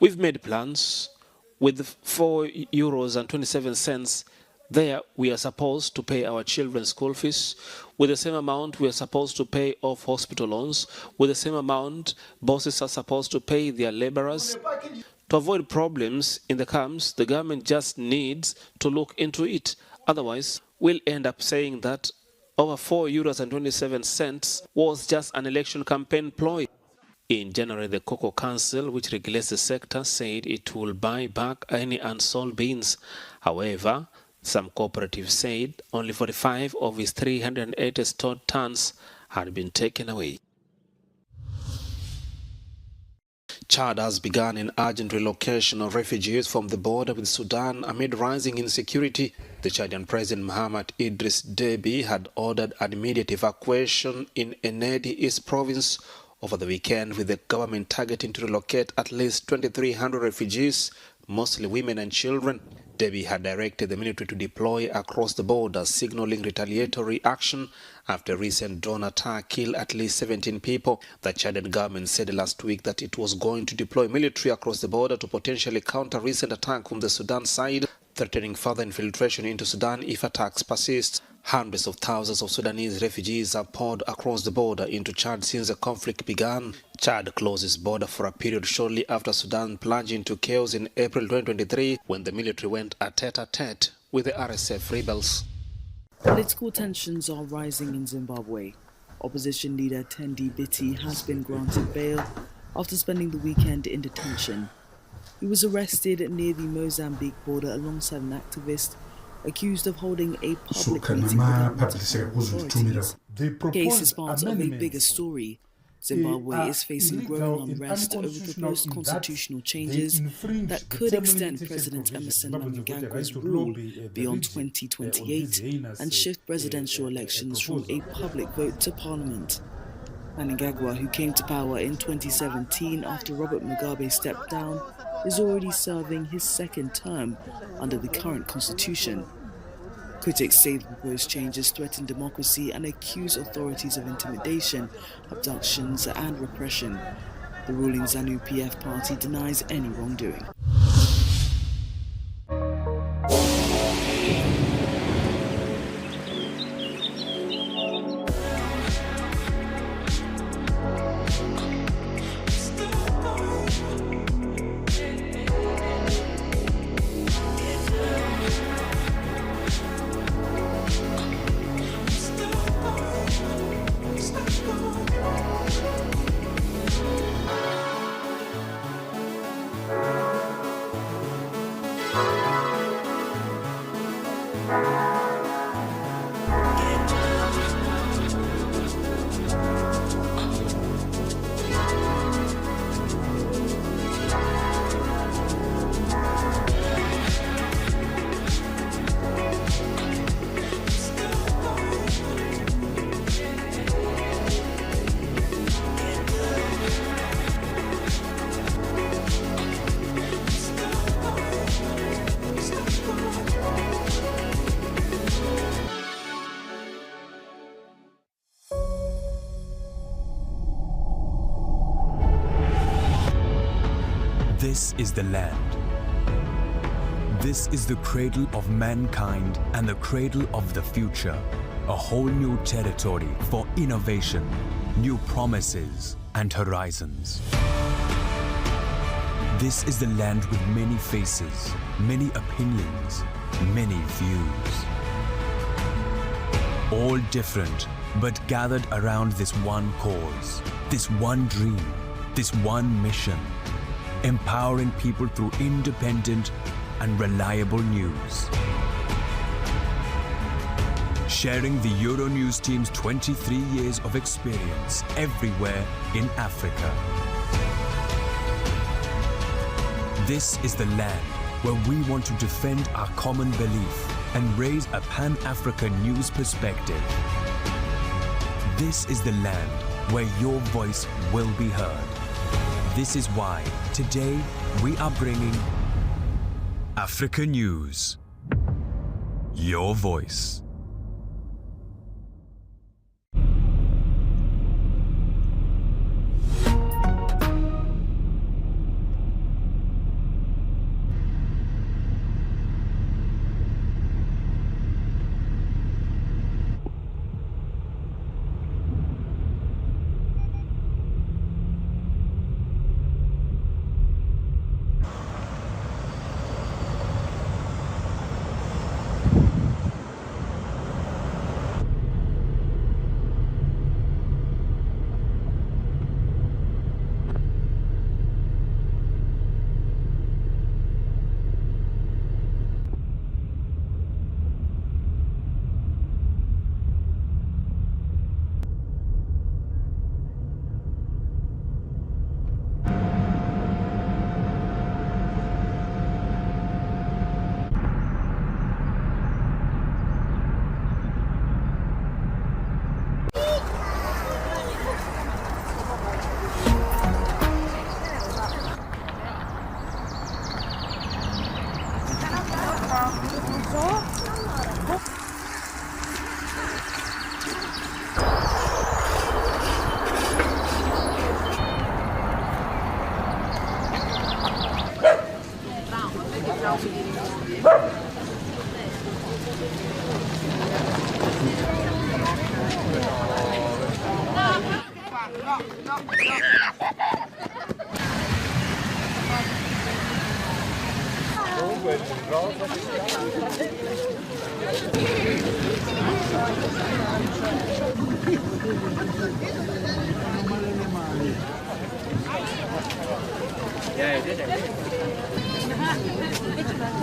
We've made plans with €4.27. There, we are supposed to pay our children's school fees. With the same amount, we are supposed to pay off hospital loans. With the same amount, bosses are supposed to pay their laborers. To avoid problems in the camps, the government just needs to look into it. Otherwise, we'll end up saying that over €4.27 was just an election campaign ploy. In January, the Cocoa Council, which regulates the sector, said it will buy back any unsold beans. However, some cooperatives said only 45 of its 380 stored tons had been taken away. Chad has begun an urgent relocation of refugees from the border with Sudan amid rising insecurity. The Chadian President Mohamed Idris Deby had ordered an immediate evacuation in Enedi East Province over the weekend, with the government targeting to relocate at least 2,300 refugees, mostly women and children. Deby had directed the military to deploy across the border, signaling retaliatory action after a recent drone attack killed at least 17 people. The Chadian government said last week that it was going to deploy military across the border to potentially counter recent attack from the Sudan side, threatening further infiltration into Sudan if attacks persist. Hundreds of thousands of Sudanese refugees have poured across the border into Chad since the conflict began. Chad closed its border for a period shortly after Sudan plunged into chaos in April 2023 when the military went a tete-a-tete with the RSF rebels. Political tensions are rising in Zimbabwe. Opposition leader Tendi Biti has been granted bail after spending the weekend in detention. He was arrested near the Mozambique border alongside an activist accused of holding a public meeting without notifying authorities. The case is part of a bigger story. Zimbabwe is facing growing unrest over proposed constitutional changes that could extend President Emerson Mnangagwa's rule beyond 2028 and shift presidential elections from a public vote to parliament. Mnangagwa, who came to power in 2017 after Robert Mugabe stepped down, is already serving his second term under the current constitution. Critics say the proposed changes threaten democracy and accuse authorities of intimidation, abductions and repression. The ruling ZANU-PF party denies any wrongdoing. This is the land. This is the cradle of mankind and the cradle of the future. A whole new territory for innovation, new promises and horizons. This is the land with many faces, many opinions, many views. All different, but gathered around this one cause, this one dream, this one mission. Empowering people through independent and reliable news. Sharing the Euronews team's 23 years of experience everywhere in Africa. This is the land where we want to defend our common belief and raise a Pan-African news perspective. This is the land where your voice will be heard. This is why today we are bringing Africa News, your voice.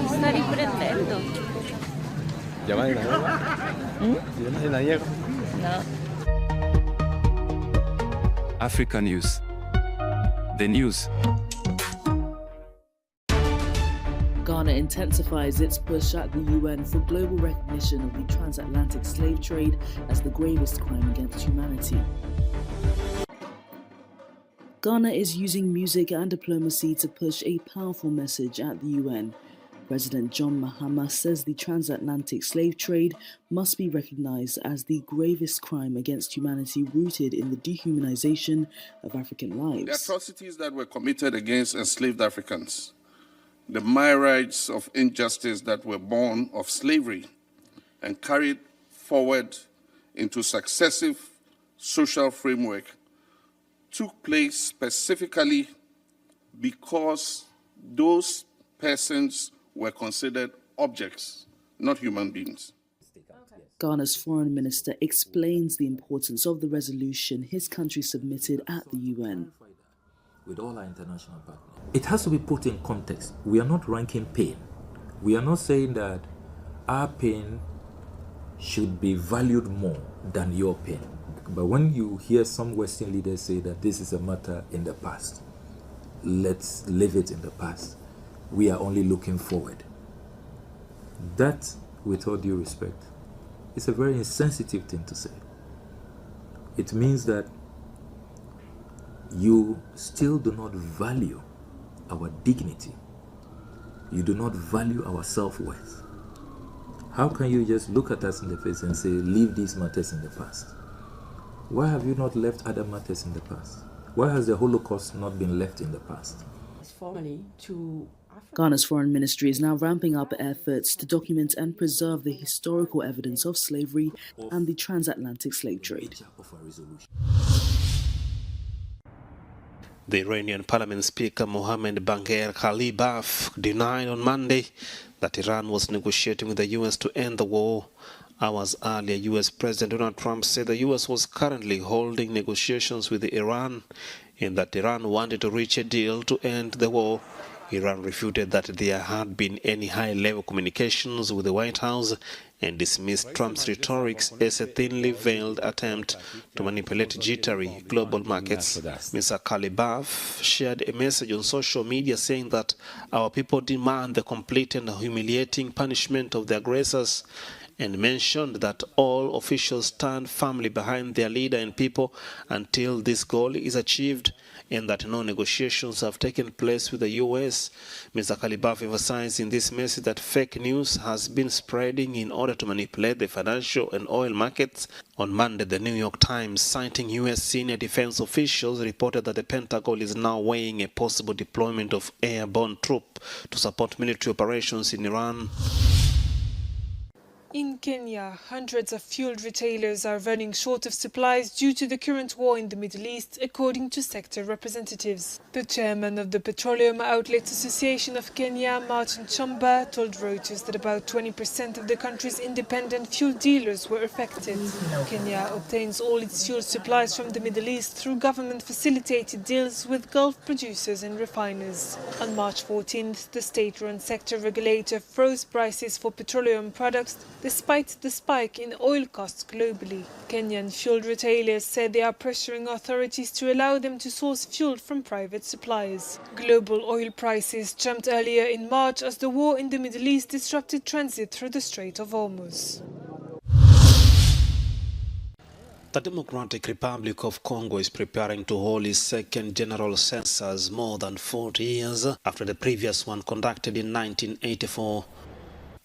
Sta riprendendo. No. Africa News. The news. Ghana intensifies its push at the UN for global recognition of the transatlantic slave trade as the gravest crime against humanity. Ghana is using music and diplomacy to push a powerful message at the UN. President John Mahama says the transatlantic slave trade must be recognized as the gravest crime against humanity rooted in the dehumanization of African lives. The atrocities that were committed against enslaved Africans, the myriads of injustice that were born of slavery and carried forward into successive social framework took place specifically because those persons were considered objects, not human beings. Ghana's foreign minister explains the importance of the resolution his country submitted at the UN. With all our international partners, it has to be put in context. We are not ranking pain. We are not saying that our pain should be valued more than your pain. But when you hear some Western leaders say that this is a matter in the past, let's leave it in the past. We are only looking forward. That, with all due respect, is a very insensitive thing to say. It means that you still do not value our dignity. You do not value our self-worth. How can you just look at us in the face and say, leave these matters in the past? Why have you not left other matters in the past? Why has the Holocaust not been left in the past? Ghana's foreign ministry is now ramping up efforts to document and preserve the historical evidence of slavery and the transatlantic slave trade. The Iranian Parliament Speaker Mohammad Bagher Khalibaf denied on Monday that Iran was negotiating with the US to end the war. Hours earlier, US President Donald Trump said the US was currently holding negotiations with Iran and that Iran wanted to reach a deal to end the war. Iran refuted that there had been any high-level communications with the White House and dismissed Trump's rhetoric as a thinly veiled attempt to manipulate jittery global markets. Mr. Khalibaf shared a message on social media saying that our people demand the complete and humiliating punishment of the aggressors, and mentioned that all officials stand firmly behind their leader and people until this goal is achieved, and that no negotiations have taken place with the U.S. Mr. Khalibaf emphasized in this message that fake news has been spreading in order to manipulate the financial and oil markets. On Monday, the New York Times, citing U.S. senior defense officials, reported that the Pentagon is now weighing a possible deployment of airborne troops to support military operations in Iran. In Kenya, hundreds of fuel retailers are running short of supplies due to the current war in the Middle East, according to sector representatives. The chairman of the Petroleum Outlets Association of Kenya, Martin Chamba, told Reuters that about 20% of the country's independent fuel dealers were affected. Kenya obtains all its fuel supplies from the Middle East through government-facilitated deals with Gulf producers and refiners. On March 14th, the state-run sector regulator froze prices for petroleum products despite the spike in oil costs globally. Kenyan fuel retailers said they are pressuring authorities to allow them to source fuel from private suppliers. Global oil prices jumped earlier in March as the war in the Middle East disrupted transit through the Strait of Hormuz. The Democratic Republic of Congo is preparing to hold its second general census more than 40 years after the previous one conducted in 1984.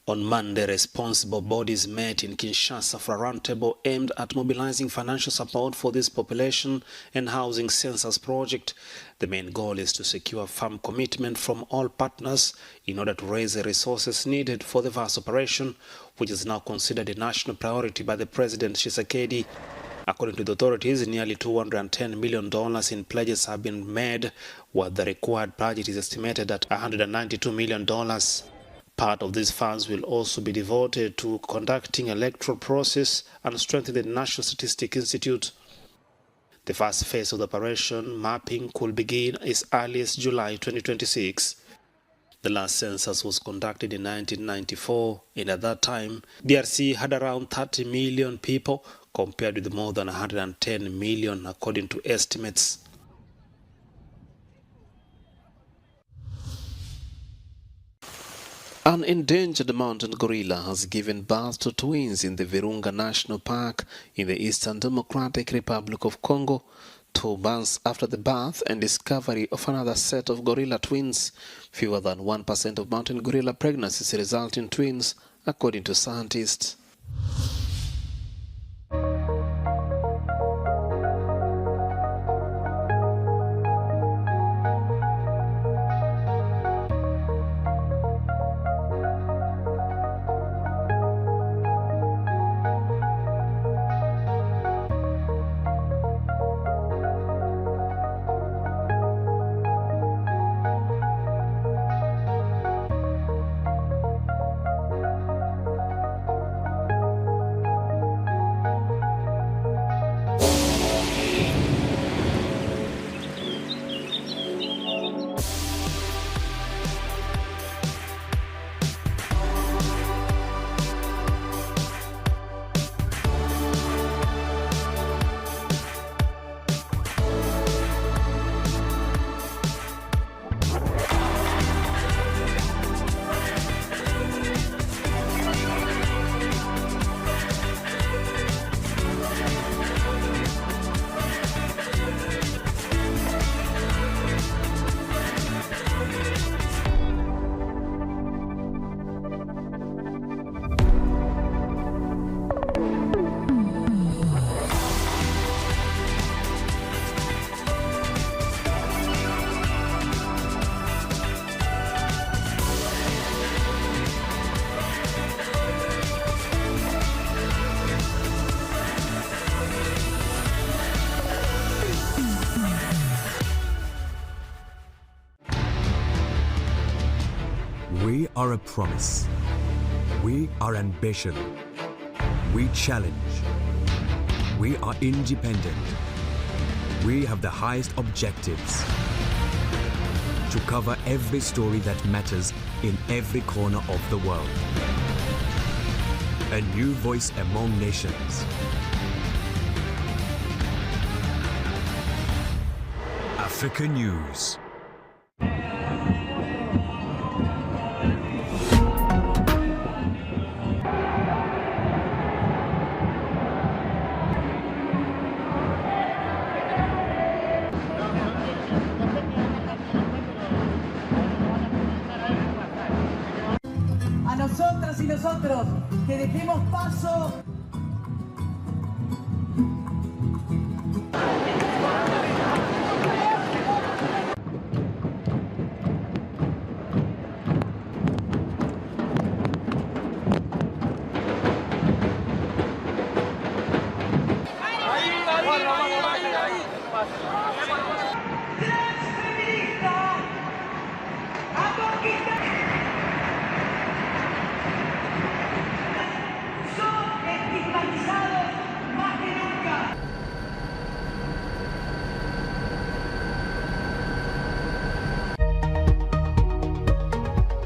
On Monday, responsible bodies met in Kinshasa for a roundtable aimed at mobilizing financial support for this population and housing census project. The main goal is to secure firm commitment from all partners in order to raise the resources needed for the vast operation, which is now considered a national priority by the President Tshisekedi. According to the authorities, nearly $210 million in pledges have been made, while the required budget is estimated at $192 million. Part of these funds will also be devoted to conducting electoral process and strengthening the National Statistics Institute. The first phase of the operation, mapping, could begin as early as July 2026. The last census was conducted in 1994, and at that time, DRC had around 30 million people, compared with more than 110 million according to estimates. An endangered mountain gorilla has given birth to twins in the Virunga National Park in the Eastern Democratic Republic of Congo, 2 months after the birth and discovery of another set of gorilla twins. Fewer than 1% of mountain gorilla pregnancies result in twins, according to scientists. We are a promise. We are ambition. We challenge. We are independent. We have the highest objectives to cover every story that matters in every corner of the world. A new voice among nations. Africa News. A nosotras y nosotros que dejemos paso.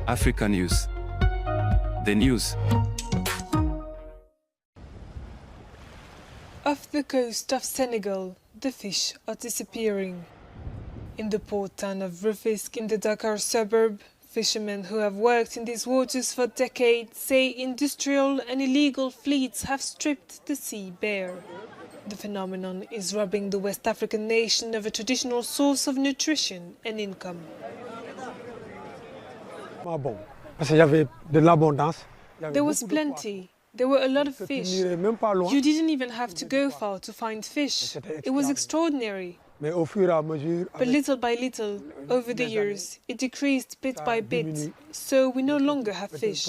Africa News. The news. Off the coast of Senegal, the fish are disappearing. In the port town of Rufisque in the Dakar suburb, fishermen who have worked in these waters for decades say industrial and illegal fleets have stripped the sea bare. The phenomenon is robbing the West African nation of a traditional source of nutrition and income. Bon, parce qu'il y avait de l'abondance There was plenty. There were a lot of fish. You didn't even have to go far to find fish. It was extraordinary. But little by little, over the years, it decreased bit by bit, so we no longer have fish.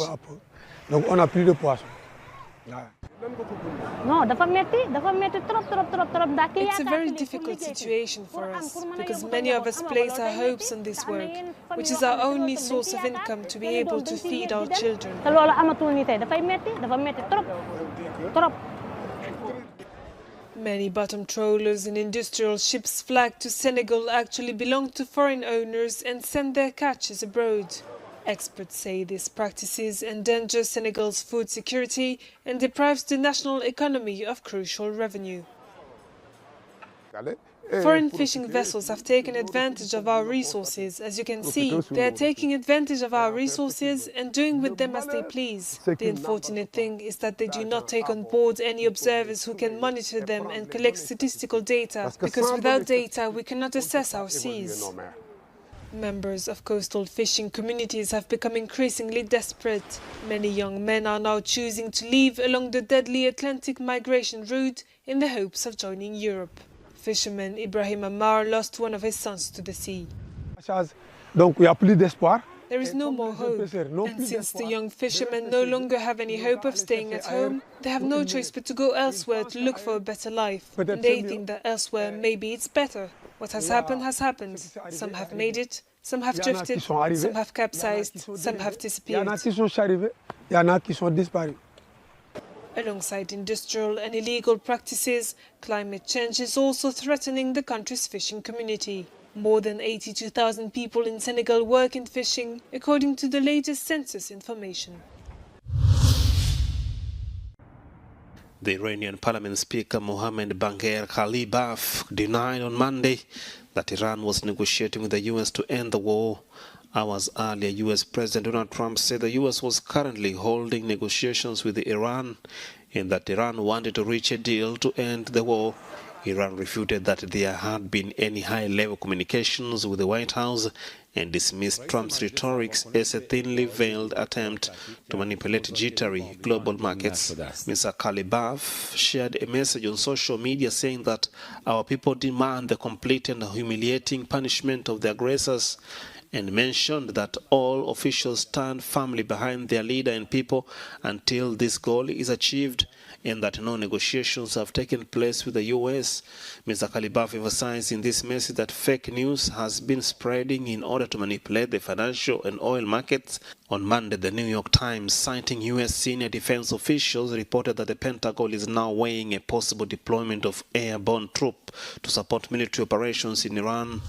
It's a very difficult situation for us, because many of us place our hopes on this work, which is our only source of income to be able to feed our children. Many bottom trawlers and industrial ships flagged to Senegal actually belong to foreign owners and send their catches abroad. Experts say these practices endanger Senegal's food security and deprives the national economy of crucial revenue. Foreign fishing vessels have taken advantage of our resources. As you can see, they are taking advantage of our resources and doing with them as they please. The unfortunate thing is that they do not take on board any observers who can monitor them and collect statistical data, because without data we cannot assess our seas. Members of coastal fishing communities have become increasingly desperate. Many young men are now choosing to leave along the deadly Atlantic migration route in the hopes of joining Europe. Fisherman Ibrahim Amar lost one of his sons to the sea. There is no more hope, and since the young fishermen no longer have any hope of staying at home, they have no choice but to go elsewhere to look for a better life. And they think that elsewhere maybe it's better. What has happened. Some have made it, some have drifted, some have capsized, some have disappeared. Alongside industrial and illegal practices, climate change is also threatening the country's fishing community. More than 82,000 people in Senegal work in fishing, according to the latest census information. The Iranian Parliament Speaker Mohammed Bagher Khalibaf denied on Monday that Iran was negotiating with the U.S. to end the war. Hours earlier, U.S. President Donald Trump said the U.S. was currently holding negotiations with Iran and that Iran wanted to reach a deal to end the war. Iran refuted that there had been any high-level communications with the White House and dismissed Trump's rhetoric as a thinly veiled attempt to manipulate jittery global markets. Mr. Khalibaf shared a message on social media saying that our people demand the complete and humiliating punishment of the aggressors, and mentioned that all officials stand firmly behind their leader and people until this goal is achieved, and that no negotiations have taken place with the U.S. Mr. Khalibaf emphasized in this message that fake news has been spreading in order to manipulate the financial and oil markets. On Monday, the New York Times, citing U.S. senior defense officials, reported that the Pentagon is now weighing a possible deployment of airborne troops to support military operations in Iran.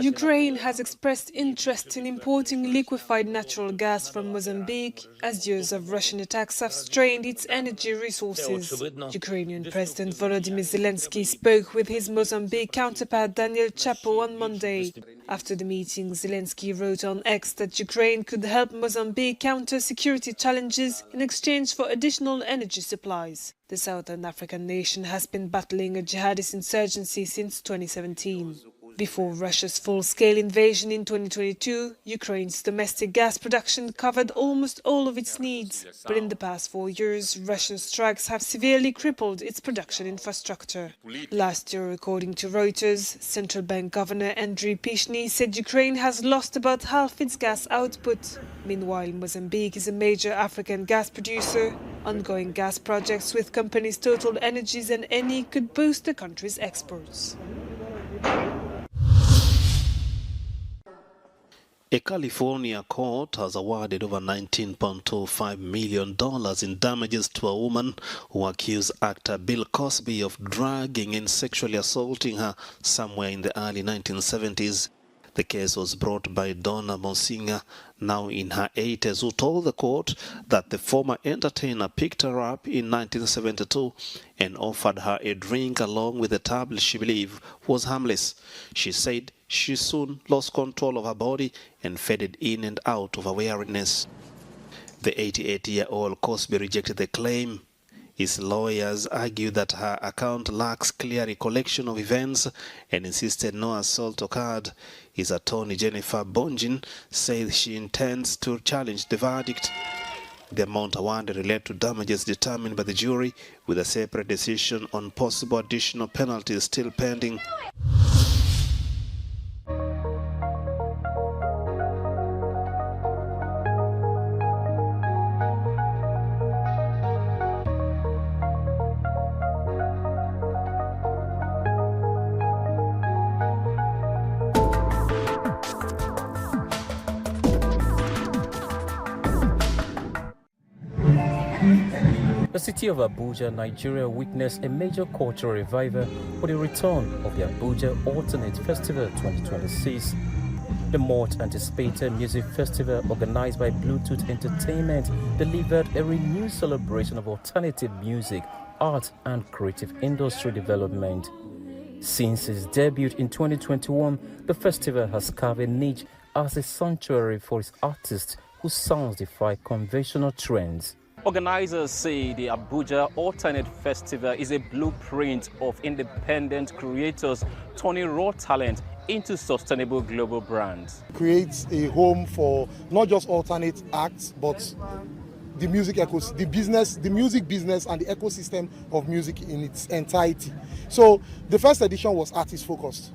Ukraine has expressed interest in importing liquefied natural gas from Mozambique as years of Russian attacks have strained its energy resources. Ukrainian President Volodymyr Zelensky spoke with his Mozambique counterpart Daniel Chapo on Monday. After the meeting, Zelensky wrote on X that Ukraine could help Mozambique counter security challenges in exchange for additional energy supplies. The Southern African nation has been battling a jihadist insurgency since 2017. Before Russia's full-scale invasion in 2022, Ukraine's domestic gas production covered almost all of its needs. But in the past 4 years, Russian strikes have severely crippled its production infrastructure. Last year, according to Reuters, Central Bank Governor Andriy Pishny said Ukraine has lost about half its gas output. Meanwhile, Mozambique is a major African gas producer. Ongoing gas projects with companies Total Energies and Eni could boost the country's exports. A California court has awarded over $19.25 million in damages to a woman who accused actor Bill Cosby of drugging and sexually assaulting her somewhere in the early 1970s. The case was brought by Donna Monsinger, now in her 80s, who told the court that the former entertainer picked her up in 1972 and offered her a drink along with a tablet she believed was harmless. She said she soon lost control of her body and faded in and out of awareness. The 88-year-old Cosby rejected the claim. His lawyers argue that her account lacks clear recollection of events and insisted no assault occurred. His attorney, Jennifer Bonjin, says she intends to challenge the verdict. The amount awarded relate to damages determined by the jury, with a separate decision on possible additional penalties still pending. The city of Abuja, Nigeria witnessed a major cultural revival for the return of the Abuja Alternate Festival 2026. The much anticipated music festival organized by Bluetooth Entertainment delivered a renewed celebration of alternative music, art and creative industry development. Since its debut in 2021, the festival has carved a niche as a sanctuary for its artists whose sounds defy conventional trends. Organizers say the Abuja Alternate Festival is a blueprint of independent creators turning raw talent into sustainable global brands. Creates a home for not just alternate acts, but the music the music business and the ecosystem of music in its entirety. So the first edition was artist focused.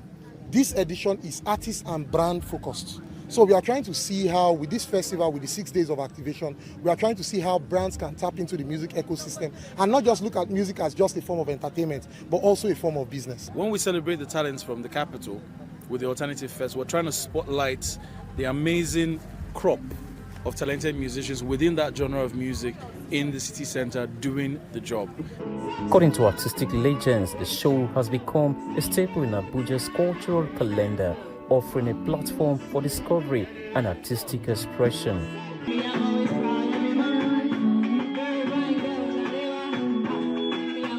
This edition is artist and brand focused. So we are trying to see how, with this festival, with the 6 days of activation, we are trying to see how brands can tap into the music ecosystem and not just look at music as just a form of entertainment, but also a form of business. When we celebrate the talents from the capital with the Alternative Fest, we're trying to spotlight the amazing crop of talented musicians within that genre of music in the city center doing the job. According to artistic legends, the show has become a staple in Abuja's cultural calendar, offering a platform for discovery and artistic expression.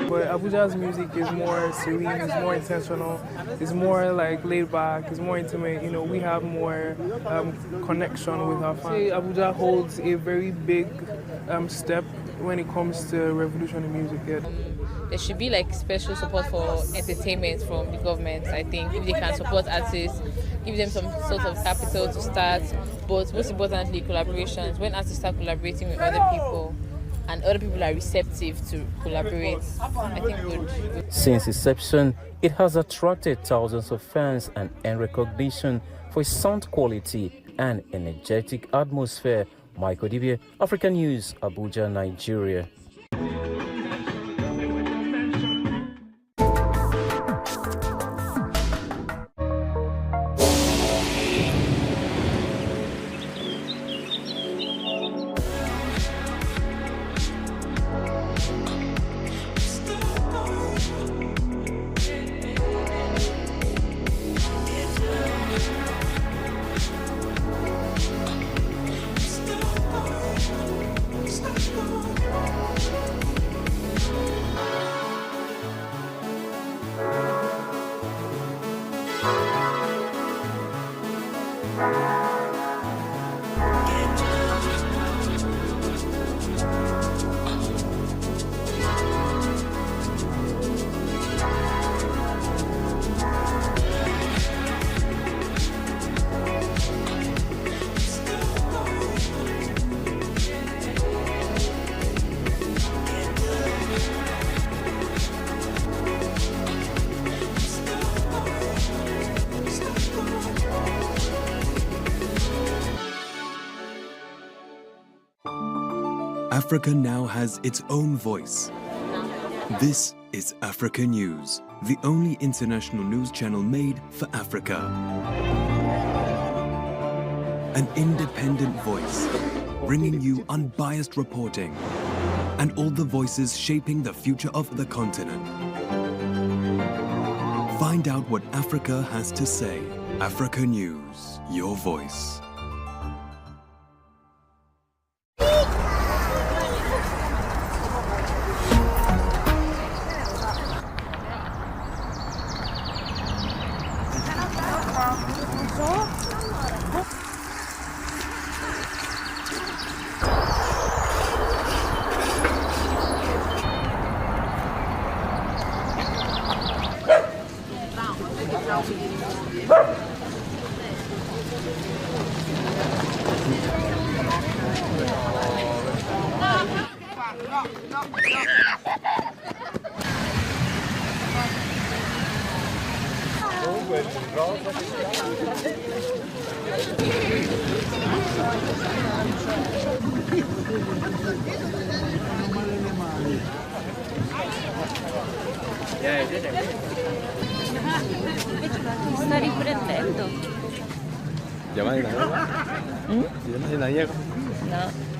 But Abuja's music is more serene, it's more intentional, it's more like laid back, it's more intimate. You know, we have more connection with our fans. Abuja holds a very big step when it comes to revolution in music. Yeah. There should be like special support for entertainment from the government. I think if they can support artists, give them some sort of capital to start, but most importantly collaborations. When artists start collaborating with other people and other people are receptive to collaborate, I think good. Since inception, it has attracted thousands of fans and earned recognition for its sound quality and energetic atmosphere. Michael Dibia, African News, Abuja, Nigeria. Africa now has its own voice. This is Africa News, the only international news channel made for Africa. An independent voice, bringing you unbiased reporting and all the voices shaping the future of the continent. Find out what Africa has to say. Africa News, your voice. Sta riprendendo. ¿Llamas en la ¿Mm? ¿Llamas en la Diego? No.